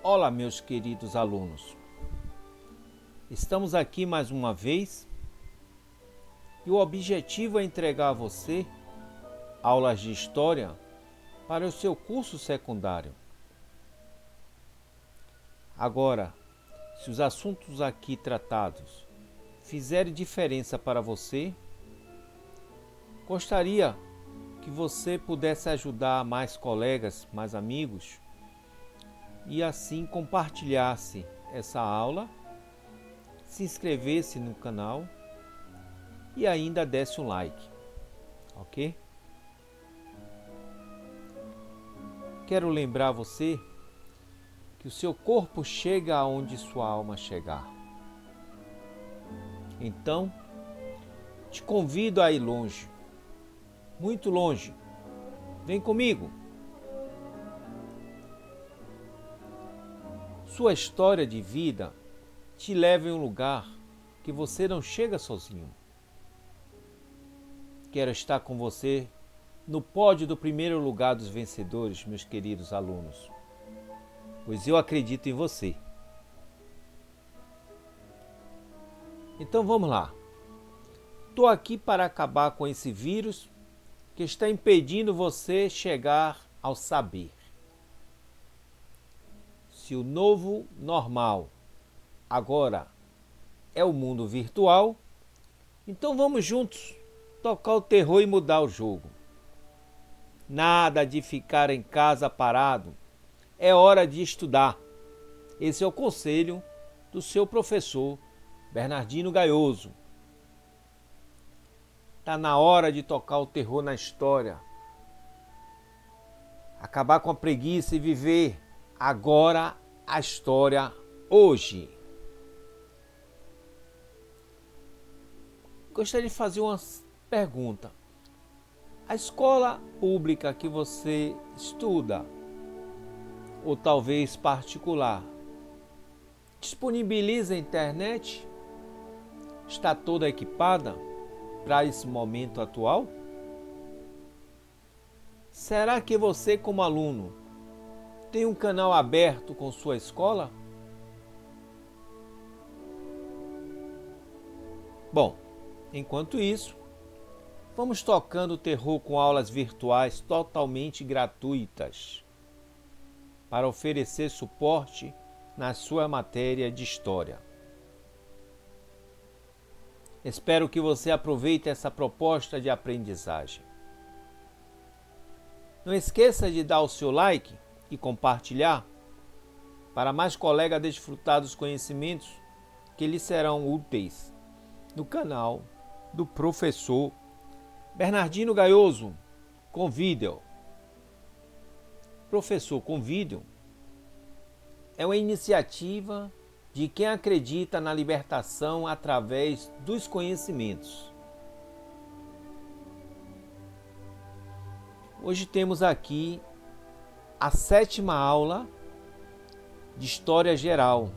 Olá, meus queridos alunos. Estamos aqui mais uma vez e o objetivo é entregar a você aulas de História para o seu curso secundário. Agora, se os assuntos aqui tratados fizerem diferença para você, gostaria que você pudesse ajudar mais colegas, mais amigos e assim compartilhasse essa aula, se inscrevesse no canal e ainda desse um like, ok? Quero lembrar você que o seu corpo chega aonde sua alma chegar. Então, te convido a ir longe, muito longe. Vem comigo. Sua história de vida te leva em um lugar que você não chega sozinho. Quero estar com você no pódio do primeiro lugar dos vencedores, meus queridos alunos, pois eu acredito em você. Então vamos lá. Estou aqui para acabar com esse vírus que está impedindo você chegar ao saber. Se o novo normal agora é o mundo virtual, então vamos juntos tocar o terror e mudar o jogo. Nada de ficar em casa parado. É hora de estudar. Esse é o conselho do seu professor Bernardino Gaioso. Está na hora de tocar o terror na história. Acabar com a preguiça e viver agora a história hoje. Gostaria de fazer uma pergunta. A escola pública que você estuda, ou talvez particular, disponibiliza a internet? Está toda equipada para esse momento atual? Será que você, como aluno, tem um canal aberto com sua escola? Bom, enquanto isso, vamos tocando o terror com aulas virtuais totalmente gratuitas para oferecer suporte na sua matéria de História. Espero que você aproveite essa proposta de aprendizagem. Não esqueça de dar o seu like e compartilhar para mais colegas desfrutar dos conhecimentos que lhes serão úteis no canal do professor Bernardino Gaioso com vídeo. Professor com vídeo é uma iniciativa de quem acredita na libertação através dos conhecimentos. Hoje temos aqui a 7ª aula de História Geral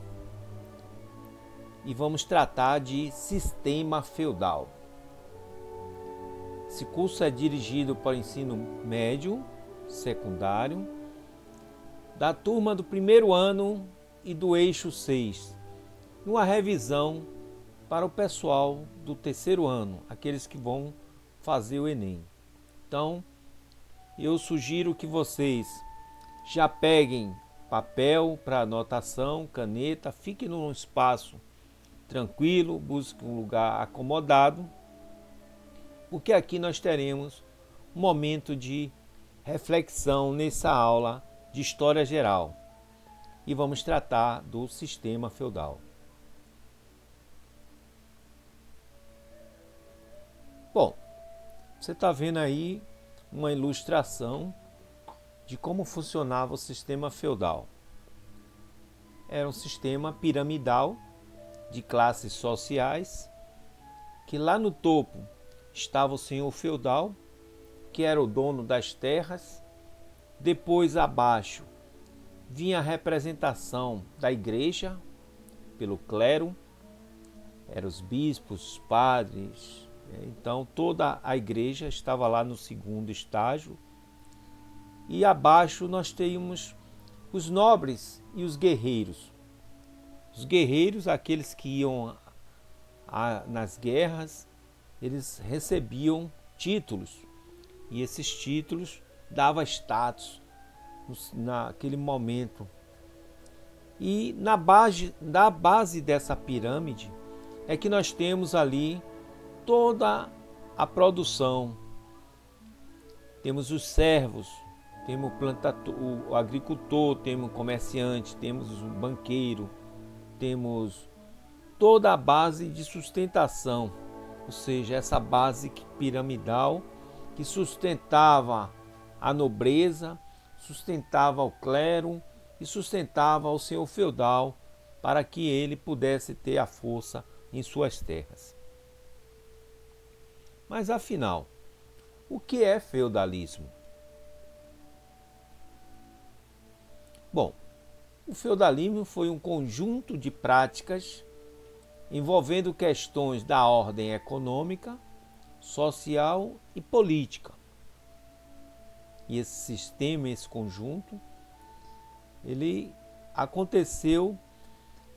e vamos tratar de sistema feudal. Esse curso é dirigido para o ensino médio, secundário, da turma do primeiro ano e do eixo 6, numa revisão para o pessoal do terceiro ano, aqueles que vão fazer o Enem. Então, eu sugiro que vocês já peguem papel para anotação, caneta, fiquem num espaço tranquilo, busquem um lugar acomodado, porque aqui nós teremos um momento de reflexão nessa aula de História Geral e vamos tratar do sistema feudal. Bom, você está vendo aí uma ilustração de como funcionava o sistema feudal. Era um sistema piramidal de classes sociais, que lá no topo estava o senhor feudal, que era o dono das terras. Depois, abaixo, vinha a representação da igreja pelo clero, eram os bispos, os padres. Então, toda a igreja estava lá no segundo estágio. E abaixo nós tínhamos os nobres e os guerreiros. Os guerreiros, aqueles que iam nas guerras, eles recebiam títulos, e esses títulos davam status naquele momento. E na base dessa pirâmide é que nós temos ali toda a produção. Temos os servos, temos o agricultor, temos o comerciante, temos o banqueiro, temos toda a base de sustentação, ou seja, essa base piramidal que sustentava a nobreza, sustentava o clero e sustentava o senhor feudal para que ele pudesse ter a força em suas terras. Mas afinal, o que é feudalismo? Bom, o feudalismo foi um conjunto de práticas envolvendo questões da ordem econômica, social e política. E esse sistema, esse conjunto, ele aconteceu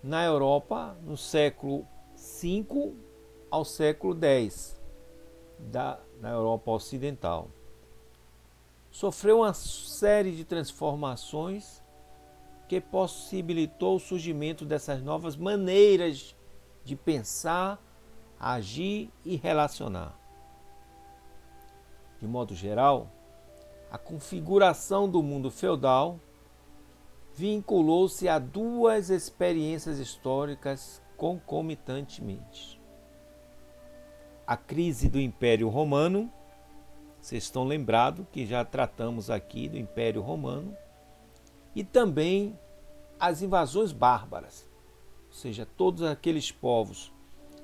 na Europa no século V ao século X, na Europa Ocidental. Sofreu uma série de transformações que possibilitou o surgimento dessas novas maneiras de pensar, agir e relacionar. De modo geral, a configuração do mundo feudal vinculou-se a duas experiências históricas concomitantemente. A crise do Império Romano, vocês estão lembrados que já tratamos aqui do Império Romano, e também as invasões bárbaras, ou seja, todos aqueles povos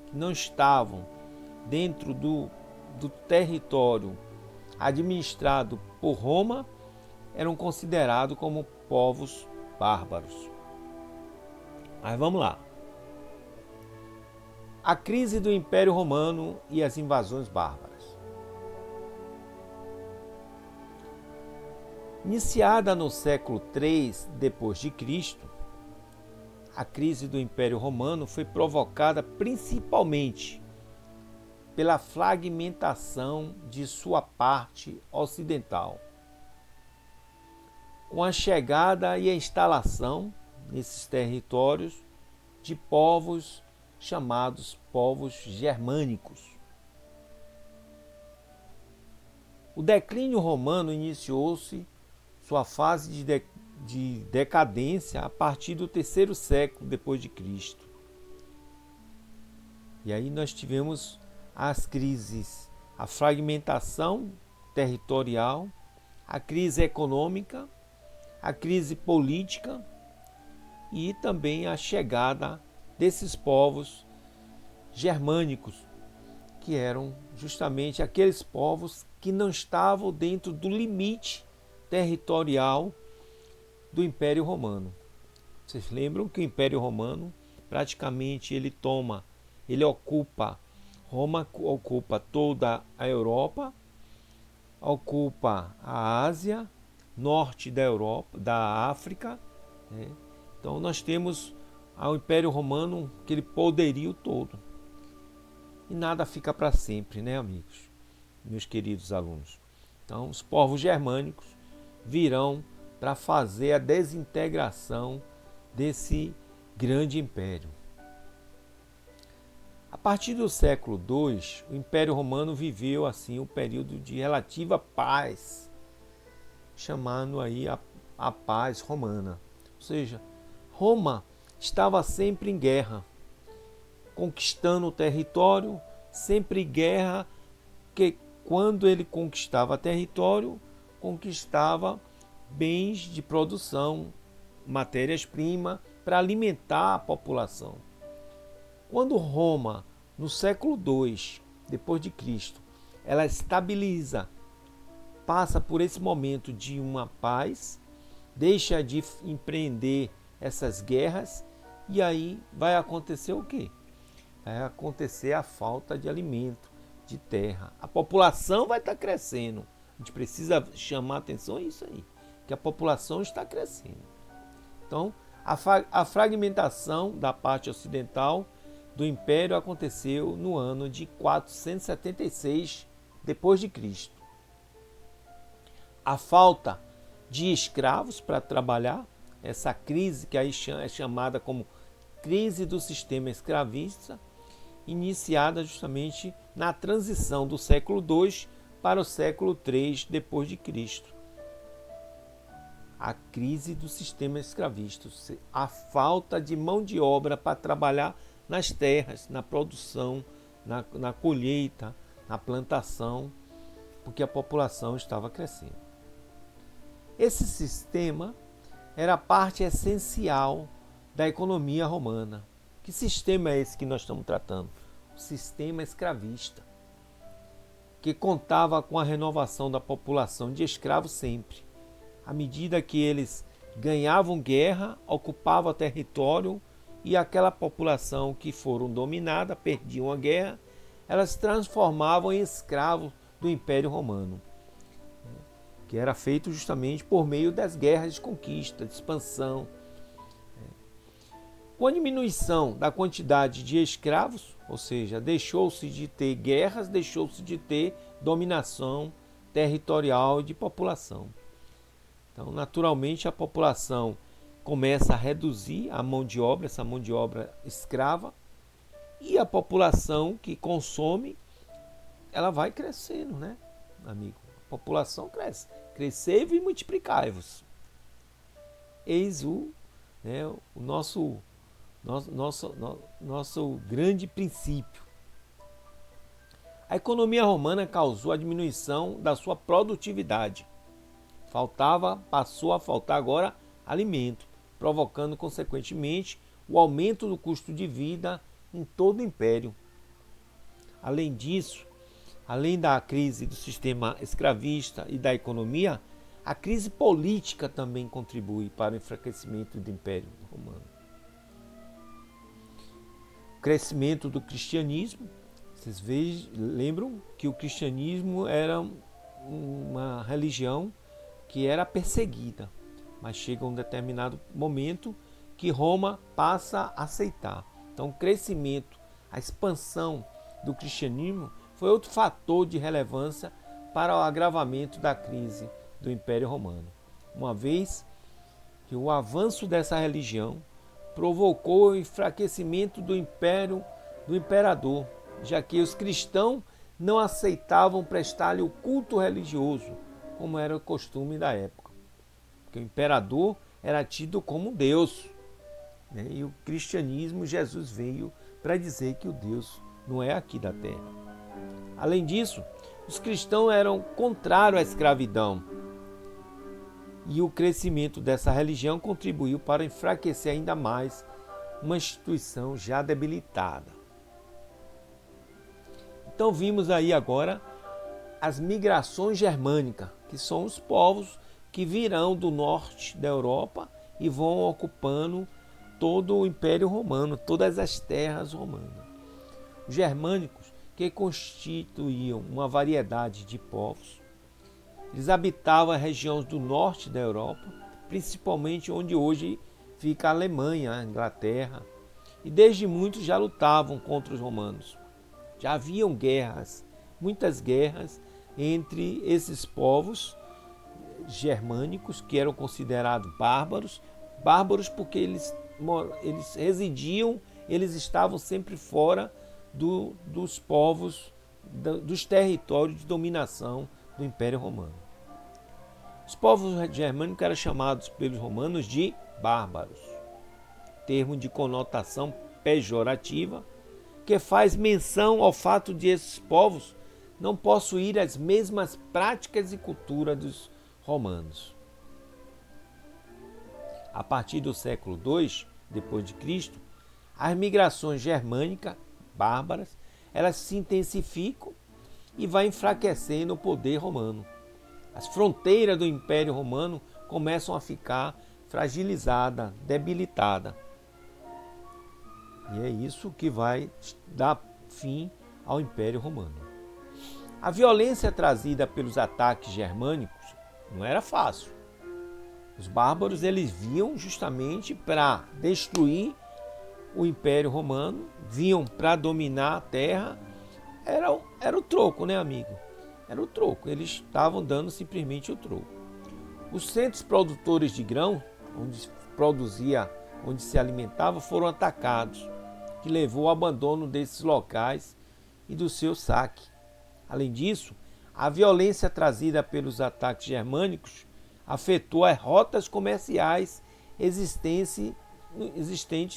que não estavam dentro do território administrado por Roma eram considerados como povos bárbaros. Mas vamos lá. A crise do Império Romano e as invasões bárbaras. Iniciada no século III d.C., a crise do Império Romano foi provocada principalmente pela fragmentação de sua parte ocidental. Com a chegada e a instalação nesses territórios de povos chamados povos germânicos. O declínio romano iniciou-se sua fase de decadência a partir do terceiro século depois de Cristo. E aí nós tivemos as crises, a fragmentação territorial, a crise econômica, a crise política e também a chegada desses povos germânicos, que eram justamente aqueles povos que não estavam dentro do limite territorial do Império Romano. Vocês lembram que o Império Romano praticamente Roma ocupa toda a Europa, ocupa a Ásia, norte da Europa, da África, né? Então nós temos ao Império Romano aquele poderio todo. E nada fica para sempre, né, amigos? Meus queridos alunos. Então os povos germânicos virão para fazer a desintegração desse grande império. A partir do século II, o Império Romano viveu assim um período de relativa paz, chamando aí a paz romana. Ou seja, Roma estava sempre em guerra, conquistando o território, sempre em guerra, que quando ele conquistava território, conquistava bens de produção, matérias-primas para alimentar a população. Quando Roma, no século II depois de Cristo, ela estabiliza, passa por esse momento de uma paz, deixa de empreender essas guerras, e aí vai acontecer o quê? Vai acontecer a falta de alimento, de terra. A população vai estar crescendo. A gente precisa chamar atenção a isso aí, que a população está crescendo. Então, a fragmentação da parte ocidental do Império aconteceu no ano de 476 depois de Cristo. A falta de escravos para trabalhar, essa crise que aí é chamada como crise do sistema escravista, iniciada justamente na transição do século II para o século III depois de Cristo. A crise do sistema escravista, a falta de mão de obra para trabalhar nas terras, na produção, na colheita, na plantação, porque a população estava crescendo. Esse sistema era parte essencial da economia romana. Que sistema é esse que nós estamos tratando? O sistema escravista, que contava com a renovação da população de escravos sempre. À medida que eles ganhavam guerra, ocupavam território e aquela população que foram dominada, perdiam a guerra, elas se transformavam em escravos do Império Romano, que era feito justamente por meio das guerras de conquista, de expansão. Com a diminuição da quantidade de escravos, ou seja, deixou-se de ter guerras, deixou-se de ter dominação territorial de população. Então, naturalmente, a população começa a reduzir a mão de obra, essa mão de obra escrava, e a população que consome, ela vai crescendo, né, amigo? A população cresce. Crescei-vos e multiplicai-vos. Eis o nosso grande princípio. A economia romana causou a diminuição da sua produtividade. Passou a faltar agora alimento, provocando consequentemente o aumento do custo de vida em todo o império. Além disso, além da crise do sistema escravista e da economia, a crise política também contribui para o enfraquecimento do Império Romano. O crescimento do cristianismo, vocês lembram que o cristianismo era uma religião que era perseguida, mas chega um determinado momento que Roma passa a aceitar. Então, o crescimento, a expansão do cristianismo foi outro fator de relevância para o agravamento da crise do Império Romano, uma vez que o avanço dessa religião provocou o enfraquecimento do imperador, já que os cristãos não aceitavam prestar-lhe o culto religioso, como era o costume da época. Porque o imperador era tido como Deus, né? E o cristianismo, Jesus veio para dizer que o Deus não é aqui da terra. Além disso, os cristãos eram contrários à escravidão. E o crescimento dessa religião contribuiu para enfraquecer ainda mais uma instituição já debilitada. Então vimos aí agora as migrações germânicas, que são os povos que virão do norte da Europa e vão ocupando todo o Império Romano, todas as terras romanas. Os germânicos, que constituíam uma variedade de povos, eles habitavam as regiões do norte da Europa, principalmente onde hoje fica a Alemanha, a Inglaterra, e desde muito já lutavam contra os romanos. Já haviam guerras, muitas guerras entre esses povos germânicos, que eram considerados bárbaros porque eles residiam, eles estavam sempre fora dos povos, dos territórios de dominação do Império Romano. Os povos germânicos eram chamados pelos romanos de bárbaros, termo de conotação pejorativa, que faz menção ao fato de esses povos não possuir as mesmas práticas e cultura dos romanos. A partir do século II, depois de Cristo, as migrações germânicas bárbaras, elas se intensificam e vai enfraquecendo o poder romano. As fronteiras do Império Romano começam a ficar fragilizadas, debilitadas. E é isso que vai dar fim ao Império Romano. A violência trazida pelos ataques germânicos não era fácil. Os bárbaros, eles vinham justamente para destruir o Império Romano, vinham para dominar a terra. Era o troco, né, amigo? Era o troco. Eles estavam dando simplesmente o troco. Os centros produtores de grão, onde se alimentava, foram atacados, que levou ao abandono desses locais e do seu saque. Além disso, a violência trazida pelos ataques germânicos afetou as rotas comerciais existentes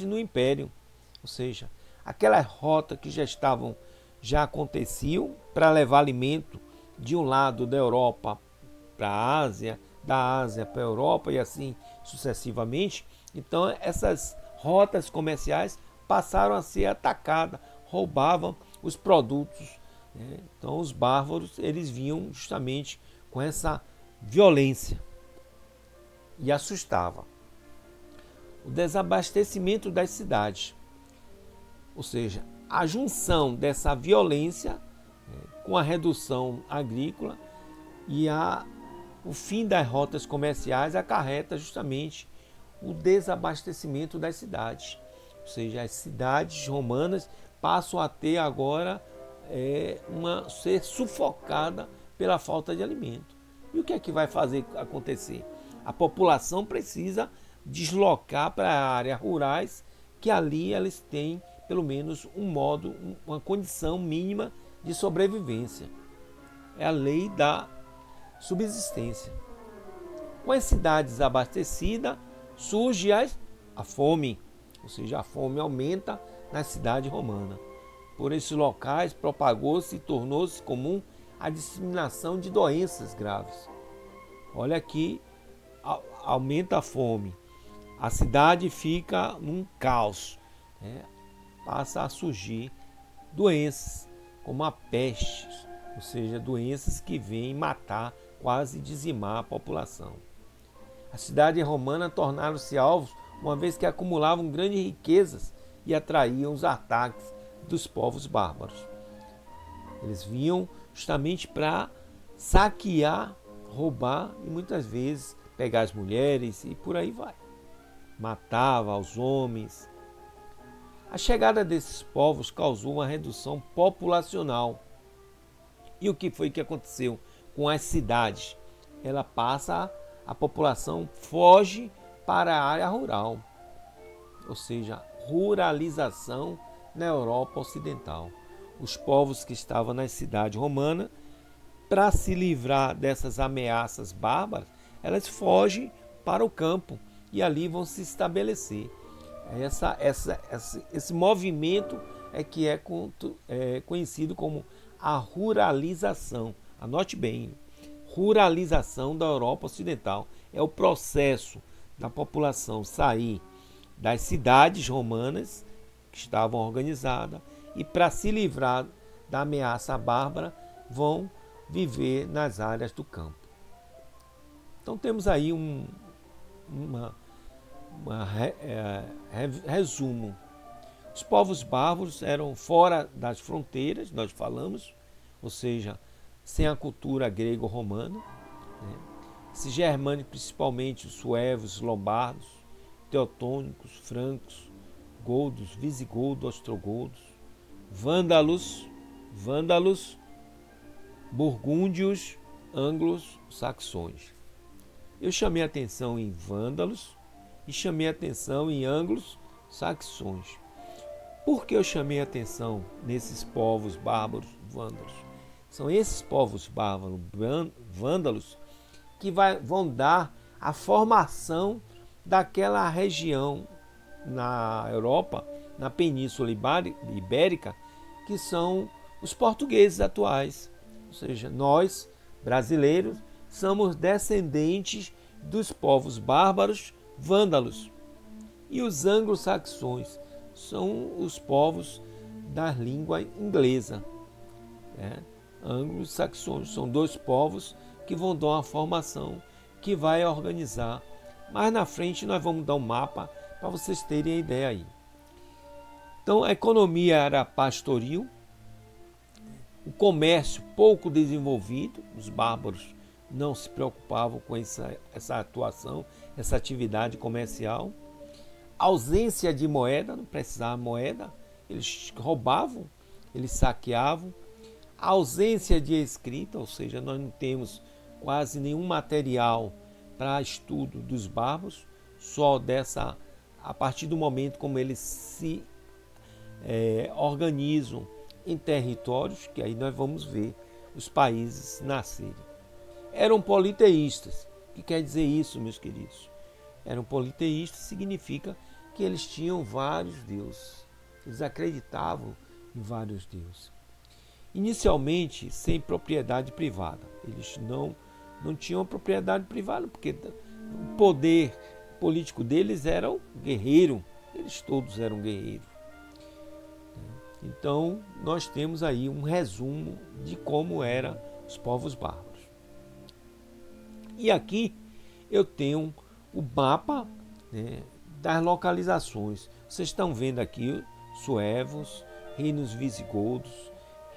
no Império. Ou seja, aquelas rotas que já aconteciam para levar alimento de um lado da Europa para a Ásia, da Ásia para a Europa e assim sucessivamente. Então essas rotas comerciais passaram a ser atacadas, roubavam os produtos, né? Então os bárbaros, eles vinham justamente com essa violência e assustava. O desabastecimento das cidades, ou seja, a junção dessa violência com a redução agrícola e o fim das rotas comerciais acarreta justamente o desabastecimento das cidades. Ou seja, as cidades romanas passam a ter agora ser sufocada pela falta de alimento. E o que é que vai fazer acontecer? A população precisa deslocar para áreas rurais, que ali eles têm pelo menos uma condição mínima de sobrevivência. É a lei da subsistência. Com as cidades abastecidas, surge a fome, ou seja, a fome aumenta na cidade romana. Por esses locais propagou-se e tornou-se comum a disseminação de doenças graves. Olha aqui, aumenta a fome, a cidade fica num caos, né? Passa a surgir doenças como a peste, ou seja, doenças que vêm matar, quase dizimar a população. A cidade romana tornaram-se alvos, uma vez que acumulavam grandes riquezas e atraíam os ataques dos povos bárbaros. Eles vinham justamente para saquear, roubar e muitas vezes pegar as mulheres e por aí vai. Matava os homens. A chegada desses povos causou uma redução populacional. E o que foi que aconteceu com as cidades? A população foge para a área rural, ou seja, ruralização na Europa Ocidental. Os povos que estavam nas cidades romanas, para se livrar dessas ameaças bárbaras, elas fogem para o campo e ali vão se estabelecer. Esse movimento é conhecido como a ruralização. Anote bem, ruralização da Europa Ocidental. É o processo da população sair das cidades romanas que estavam organizadas e, para se livrar da ameaça bárbara, vão viver nas áreas do campo. Então temos aí resumo. Os povos bárbaros eram fora das fronteiras, nós falamos, ou seja, sem a cultura grego-romana, né? Esses germânicos, principalmente os suevos, lombardos, teutônicos, francos, godos, visigodos, ostrogodos, vândalos, burgúndios, anglos, saxões. Eu chamei a atenção em vândalos e chamei a atenção em anglos, saxões. Por que eu chamei a atenção nesses povos bárbaros vândalos? São esses povos bárbaros vândalos que vão dar a formação daquela região na Europa, na Península Ibérica, que são os portugueses atuais. Ou seja, nós, brasileiros, somos descendentes dos povos bárbaros vândalos. E os anglo-saxões são os povos da língua inglesa, né? Anglo-saxões são dois povos que vão dar uma formação que vai organizar. Mais na frente nós vamos dar um mapa para vocês terem a ideia aí. Então a economia era pastoril, o comércio pouco desenvolvido, os bárbaros não se preocupavam com essa atuação, essa atividade comercial. Ausência de moeda, não precisava moeda, eles roubavam, eles saqueavam. Ausência de escrita, ou seja, nós não temos quase nenhum material para estudo dos bárbaros, só a partir do momento como eles se organizam em territórios, que aí nós vamos ver os países nascerem. Eram politeístas. O que quer dizer isso, meus queridos? Eram politeístas, significa que eles tinham vários deuses. Eles acreditavam em vários deuses. Inicialmente, sem propriedade privada. Eles não tinham propriedade privada, porque o poder político deles era o guerreiro. Eles todos eram guerreiros. Então, nós temos aí um resumo de como eram os povos bárbaros. E aqui eu tenho o mapa, né, das localizações. Vocês estão vendo aqui suevos, reinos visigodos,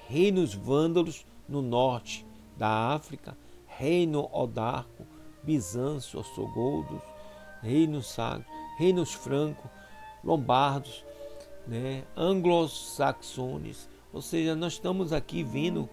reinos vândalos no norte da África, reino odarco, bizâncio, ostrogodos, reinos sagros, reinos franco, lombardos, né, anglo-saxones. Ou seja, nós estamos aqui vendo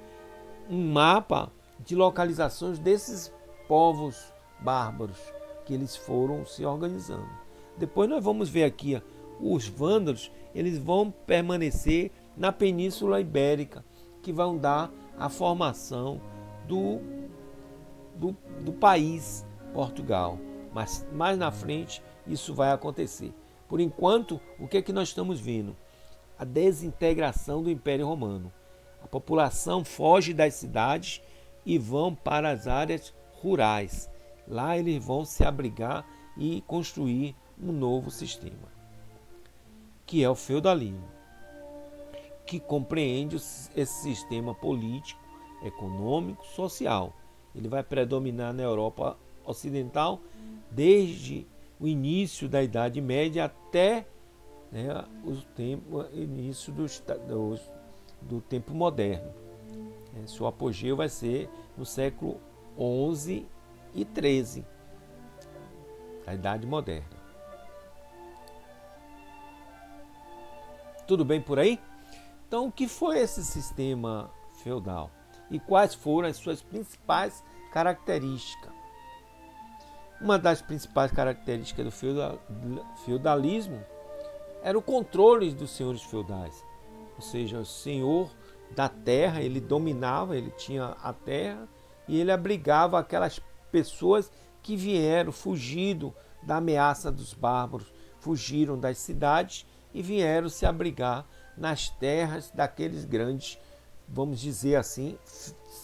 um mapa de localizações desses povos bárbaros que eles foram se organizando. Depois nós vamos ver aqui os vândalos, eles vão permanecer na Península Ibérica, que vão dar a formação do país Portugal. Mas mais na frente isso vai acontecer. Por enquanto, o que é que nós estamos vendo? A desintegração do Império Romano. A população foge das cidades e vão para as áreas rurais. Lá eles vão se abrigar e construir um novo sistema, que é o feudalismo, que compreende esse sistema político, econômico, social. Ele vai predominar na Europa Ocidental desde o início da Idade Média até, né, o início do tempo moderno. Seu apogeu vai ser no século XI e XIII, a Idade Moderna. Tudo bem por aí? Então, o que foi esse sistema feudal? E quais foram as suas principais características? Uma das principais características do feudalismo era o controle dos senhores feudais. Ou seja, o senhor da terra, ele dominava, ele tinha a terra e ele abrigava aquelas pessoas que vieram, fugido da ameaça dos bárbaros, fugiram das cidades e vieram se abrigar nas terras daqueles grandes, vamos dizer assim,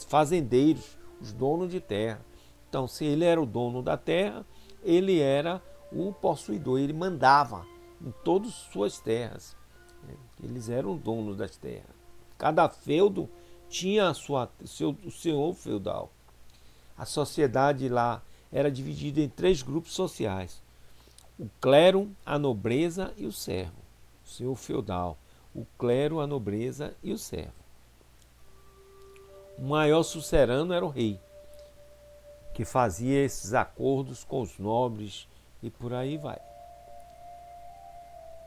fazendeiros, os donos de terra. Então, se ele era o dono da terra, ele era o possuidor, ele mandava em todas as suas terras. Eles eram donos das terras. Cada feudo tinha o senhor feudal. A sociedade lá era dividida em 3 grupos sociais: o clero, a nobreza e o servo. O senhor feudal, o clero, a nobreza e o servo. O maior sucerano era o rei, que fazia esses acordos com os nobres e por aí vai.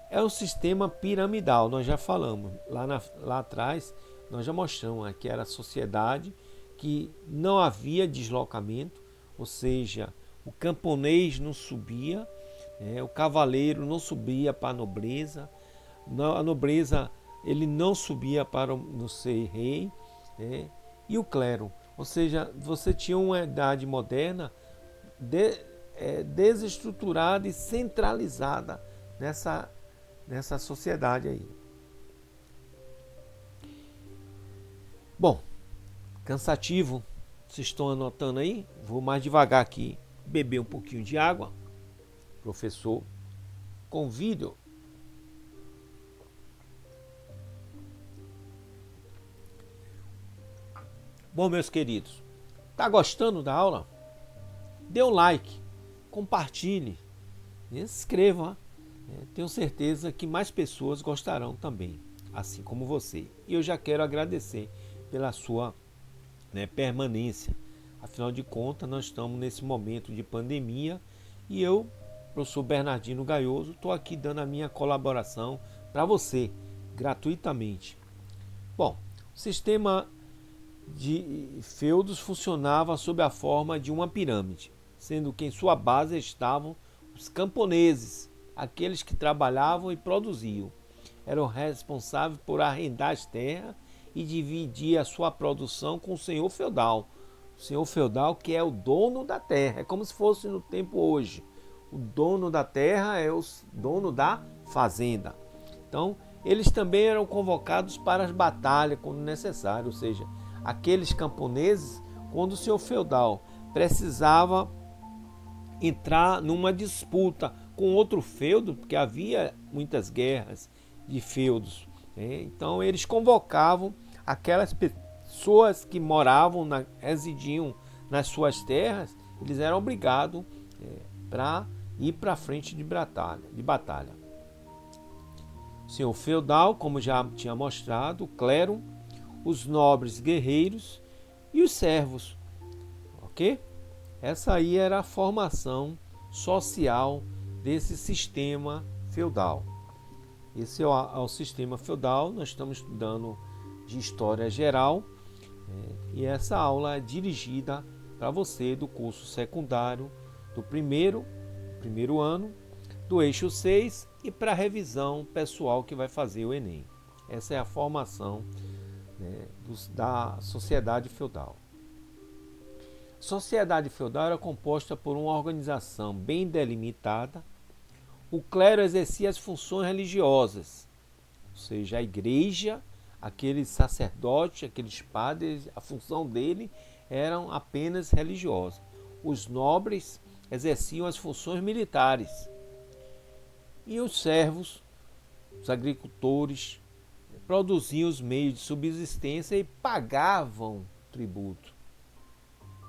É um sistema piramidal, nós já falamos. Lá atrás, nós já mostramos que era a sociedade que não havia deslocamento, ou seja, o camponês não subia, o cavaleiro não subia para a nobreza, a nobreza ele não subia para não ser rei, e o clero. Ou seja, você tinha uma idade moderna desestruturada e centralizada nessa sociedade aí. Bom, cansativo, vocês estão anotando aí? Vou mais devagar aqui, beber um pouquinho de água. Professor, convido. Bom, meus queridos, tá gostando da aula? Dê um like, compartilhe, se inscreva. Tenho certeza que mais pessoas gostarão também, assim como você. E eu já quero agradecer pela sua permanência Afinal de contas, nós estamos nesse momento de pandemia e eu, professor Bernardino Gaioso, estou aqui dando a minha colaboração para você, gratuitamente. Bom, o sistema de feudos funcionava sob a forma de uma pirâmide, sendo que em sua base estavam os camponeses, aqueles que trabalhavam e produziam. Eram responsáveis por arrendar as terras e dividir a sua produção com o senhor feudal. O senhor feudal que é o dono da terra, é como se fosse no tempo hoje. O dono da terra é o dono da fazenda. Então, eles também eram convocados para as batalhas quando necessário, ou seja, aqueles camponeses, quando o senhor feudal precisava entrar numa disputa com outro feudo, porque havia muitas guerras de feudos, né? Então eles convocavam aquelas pessoas que residiam nas suas terras, eles eram obrigados para ir para a frente de batalha. O senhor feudal, como já tinha mostrado, o clero, os nobres guerreiros e os servos, ok? Essa aí era a formação social desse sistema feudal. Esse é o sistema feudal, nós estamos estudando de história geral, e essa aula é dirigida para você do curso secundário do primeiro ano, do eixo 6 e para a revisão pessoal que vai fazer o Enem. Essa é a formação, né, da sociedade feudal. A sociedade feudal era composta por uma organização bem delimitada. O clero exercia as funções religiosas, ou seja, a igreja, aqueles sacerdotes, aqueles padres, a função dele eram apenas religiosa. Os nobres exerciam as funções militares. E os servos, os agricultores, produziam os meios de subsistência e pagavam tributo.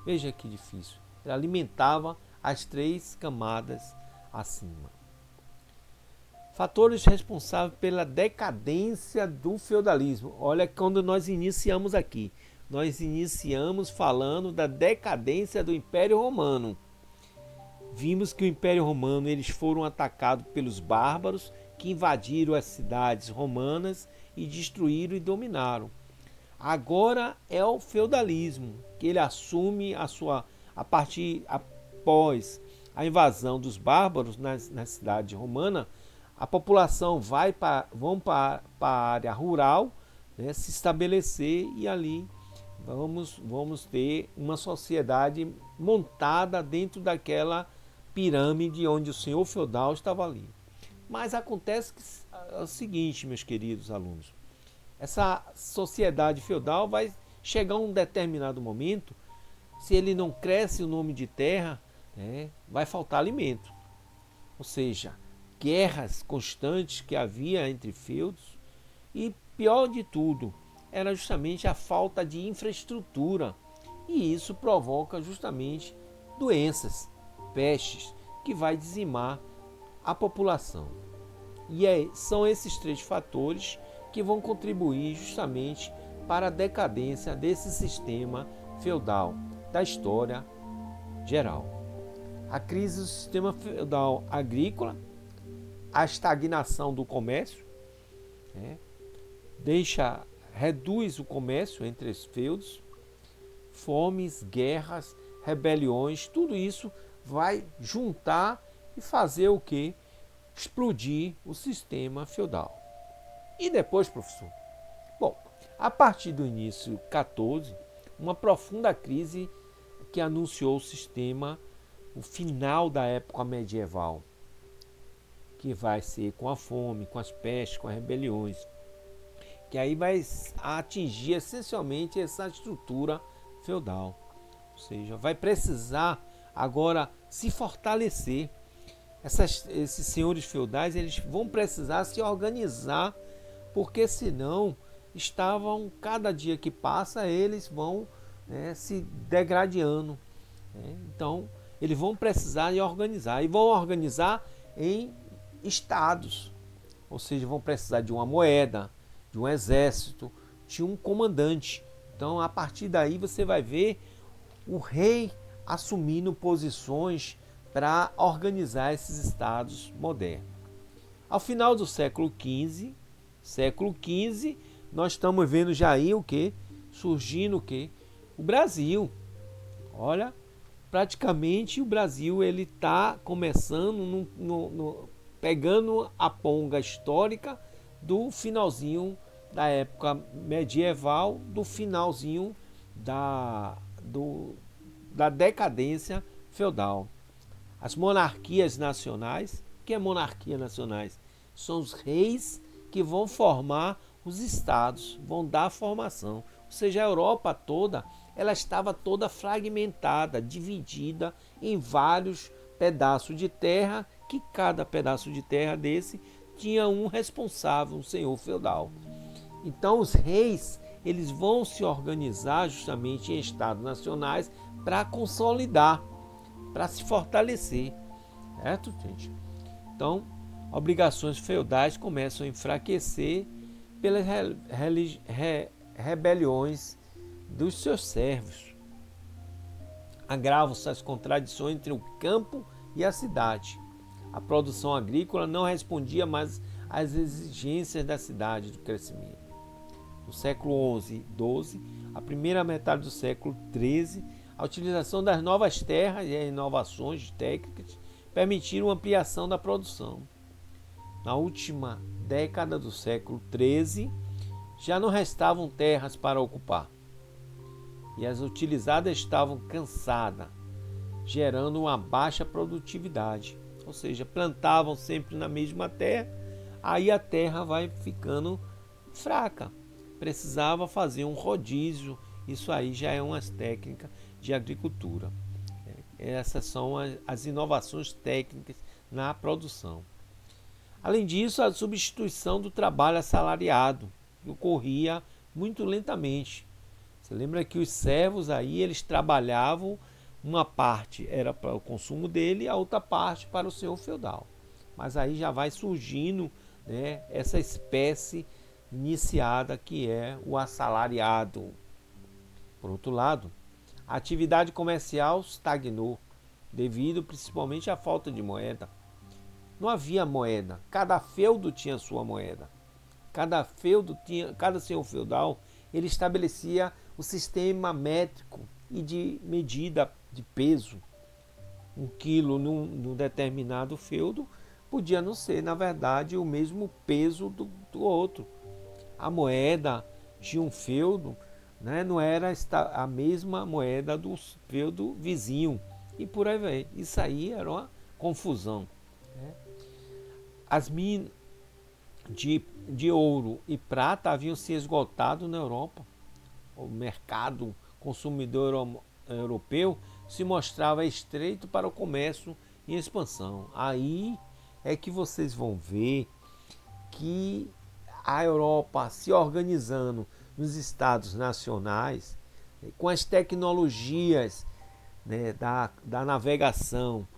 Veja que difícil. Ele alimentava as 3 camadas acima. Fatores responsáveis pela decadência do feudalismo. Olha quando nós iniciamos aqui. Nós iniciamos falando da decadência do Império Romano. Vimos que o Império Romano eles foram atacados pelos bárbaros que invadiram as cidades romanas e destruíram e dominaram. Agora é o feudalismo que ele assume após a invasão dos bárbaros na cidade romana. A população vão para a área rural, né, se estabelecer, e ali vamos ter uma sociedade montada dentro daquela pirâmide onde o senhor feudal estava ali. Mas acontece que é o seguinte, meus queridos alunos, essa sociedade feudal vai chegar a um determinado momento, se ele não cresce o nome de terra, né, vai faltar alimento. Ou seja, guerras constantes que havia entre feudos, e pior de tudo, era justamente a falta de infraestrutura, e isso provoca justamente doenças, pestes, que vai dizimar a população. E são esses 3 fatores que vão contribuir justamente para a decadência desse sistema feudal da história geral. A crise do sistema feudal agrícola, a estagnação do comércio, né, reduz o comércio entre os feudos, fomes, guerras, rebeliões, tudo isso vai juntar e fazer o quê? Explodir o sistema feudal. E depois, professor? Bom, a partir do início 14, uma profunda crise que anunciou o final da época medieval, que vai ser com a fome, com as pestes, com as rebeliões, que aí vai atingir essencialmente essa estrutura feudal. Ou seja, vai precisar agora se fortalecer. Esses senhores feudais eles vão precisar se organizar, porque senão cada dia que passa, eles vão, né, se degradando. Né? Então, eles vão precisar de organizar, e vão organizar em estados, ou seja, vão precisar de uma moeda, de um exército, de um comandante. Então, a partir daí você vai ver o rei assumindo posições para organizar esses estados modernos. Ao final do século XV, nós estamos vendo já aí o que? Surgindo o que? O Brasil. Olha, praticamente o Brasil ele está começando pegando a ponga histórica do finalzinho da época medieval, do finalzinho da decadência feudal. As monarquias nacionais, o que é monarquia nacionais? São os reis que vão formar os estados, vão dar a formação. Ou seja, a Europa toda, ela estava toda fragmentada, dividida em vários pedaços de terra, que cada pedaço de terra desse tinha um responsável, um senhor feudal. Então os reis, eles vão se organizar justamente em estados nacionais para consolidar, para se fortalecer, certo, gente? Então, obrigações feudais começam a enfraquecer pelas rebeliões dos seus servos. Agravam-se as contradições entre o campo e a cidade. A produção agrícola não respondia mais às exigências da cidade do crescimento. No século XI e XII, a primeira metade do século XIII, a utilização das novas terras e as inovações técnicas permitiram a ampliação da produção. Na última década do século XIII, já não restavam terras para ocupar, e as utilizadas estavam cansadas, gerando uma baixa produtividade. Ou seja, plantavam sempre na mesma terra, aí a terra vai ficando fraca. Precisava fazer um rodízio, isso aí já é umas técnicas de agricultura. Essas são as inovações técnicas na produção. Além disso, a substituição do trabalho assalariado, que ocorria muito lentamente. Você lembra que os servos aí, eles trabalhavam, uma parte era para o consumo dele, a outra parte para o senhor feudal. Mas aí já vai surgindo, né, essa espécie iniciada que é o assalariado. Por outro lado, a atividade comercial estagnou, devido principalmente à falta de moeda. Não havia moeda, cada feudo tinha sua moeda. Cada senhor feudal, ele estabelecia o sistema métrico e de medida de peso. Um quilo num determinado feudo podia não ser, na verdade, o mesmo peso do outro. A moeda de um feudo, né, não era a mesma moeda do feudo vizinho. E por aí vai. Isso aí era uma confusão. Né? As minas de ouro e prata haviam se esgotado na Europa. O mercado consumidor europeu se mostrava estreito para o comércio em expansão. Aí é que vocês vão ver que a Europa se organizando nos estados nacionais, com as tecnologias, né, da navegação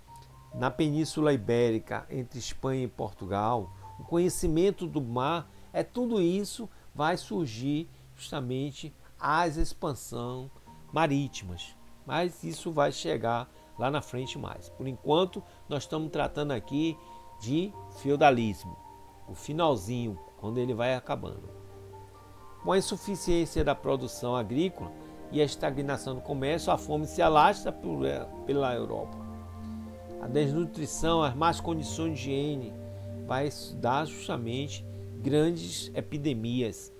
na Península Ibérica entre Espanha e Portugal, o conhecimento do mar, tudo isso vai surgir justamente as expansões marítimas. Mas isso vai chegar lá na frente mais. Por enquanto, nós estamos tratando aqui de feudalismo, o finalzinho, quando ele vai acabando. Com a insuficiência da produção agrícola e a estagnação do comércio, a fome se alastra pela Europa. A desnutrição, as más condições de higiene, vai dar justamente grandes epidemias.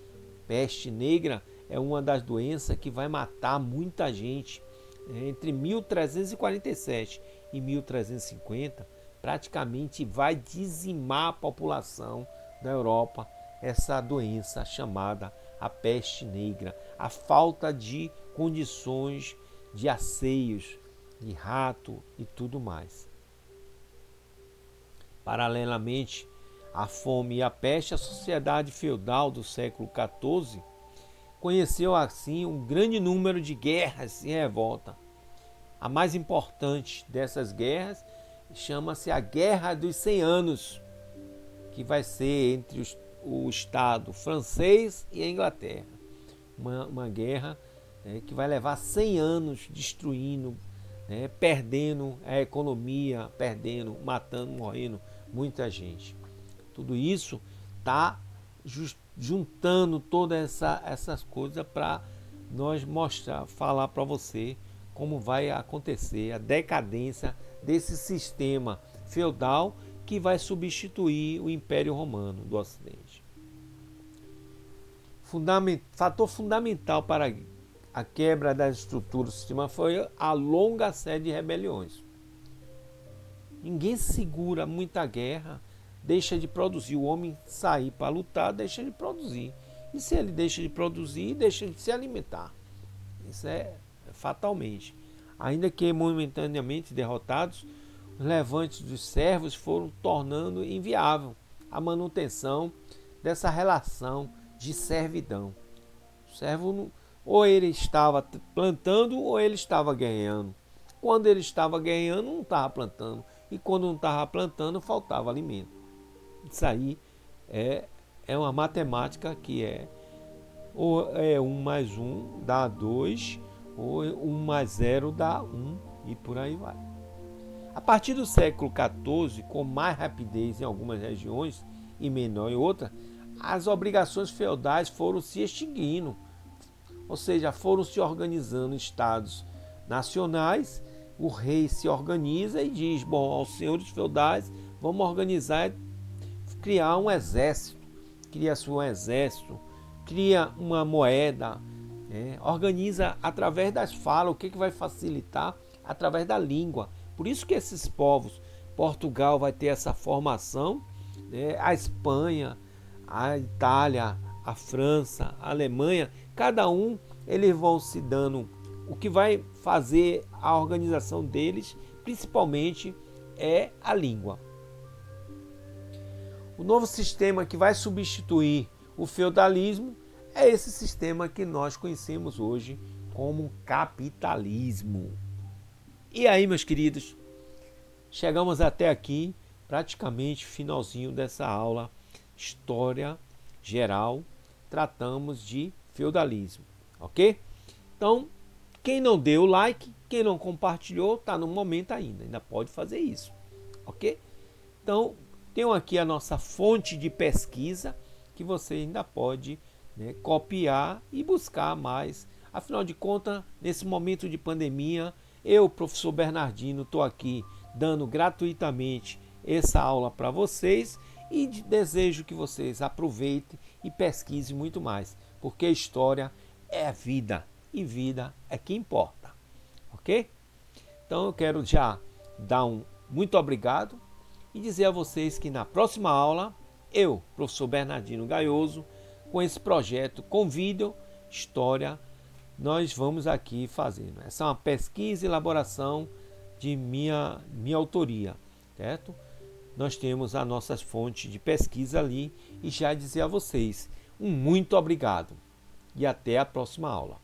Peste negra é uma das doenças que vai matar muita gente. Entre 1347 e 1350, praticamente vai dizimar a população da Europa essa doença chamada a peste negra, a falta de condições de asseios, de rato e tudo mais. Paralelamente à fome e à peste, a sociedade feudal do século XIV conheceu assim um grande número de guerras e revoltas. A mais importante dessas guerras chama-se a Guerra dos 100 Anos, que vai ser entre o Estado francês e a Inglaterra. Uma guerra que vai levar 100 anos destruindo, perdendo a economia, perdendo, matando, morrendo muita gente. Tudo isso está juntando todas essas coisas para nós mostrar, falar para você como vai acontecer a decadência desse sistema feudal que vai substituir o Império Romano do Ocidente. Fator fundamental para a quebra das estruturas do sistema foi a longa série de rebeliões. Ninguém segura muita guerra, deixa de produzir. O homem sair para lutar, deixa de produzir. E se ele deixa de produzir, deixa de se alimentar. Isso é fatalmente. Ainda que momentaneamente derrotados, os levantes dos servos foram tornando inviável a manutenção dessa relação de servidão. O servo, ou ele estava plantando, ou ele estava ganhando. Quando ele estava ganhando, não estava plantando. E quando não estava plantando, faltava alimento. Isso aí é uma matemática que ou é 1 mais 1 dá 2, ou 1 mais 0 dá 1, e por aí vai. A partir do século XIV, com mais rapidez em algumas regiões e menor em outras, as obrigações feudais foram se extinguindo, ou seja, foram se organizando em estados nacionais. O rei se organiza e diz: bom, aos senhores feudais, vamos organizar, criar um exército, cria-se um exército, cria uma moeda, organiza através das falas. O que vai facilitar? Através da língua. Por isso que esses povos, Portugal vai ter essa formação, a Espanha, a Itália, a França, a Alemanha, cada um eles vão se dando. O que vai fazer a organização deles, principalmente, é a língua. O novo sistema que vai substituir o feudalismo é esse sistema que nós conhecemos hoje como capitalismo. E aí, meus queridos, chegamos até aqui, praticamente finalzinho dessa aula, História Geral, tratamos de feudalismo, ok? Então, quem não deu like, quem não compartilhou, está no momento ainda pode fazer isso, ok? Então, tenho aqui a nossa fonte de pesquisa, que você ainda pode copiar e buscar mais. Afinal de contas, nesse momento de pandemia, eu, professor Bernardino, estou aqui dando gratuitamente essa aula para vocês e desejo que vocês aproveitem e pesquisem muito mais, porque história é vida e vida é que importa, ok? Então eu quero já dar um muito obrigado e dizer a vocês que na próxima aula, eu, professor Bernardino Gaioso, com esse projeto com vídeo, história, nós vamos aqui fazendo. Essa é uma pesquisa e elaboração de minha autoria, certo? Nós temos as nossas fontes de pesquisa ali e já dizer a vocês um muito obrigado e até a próxima aula.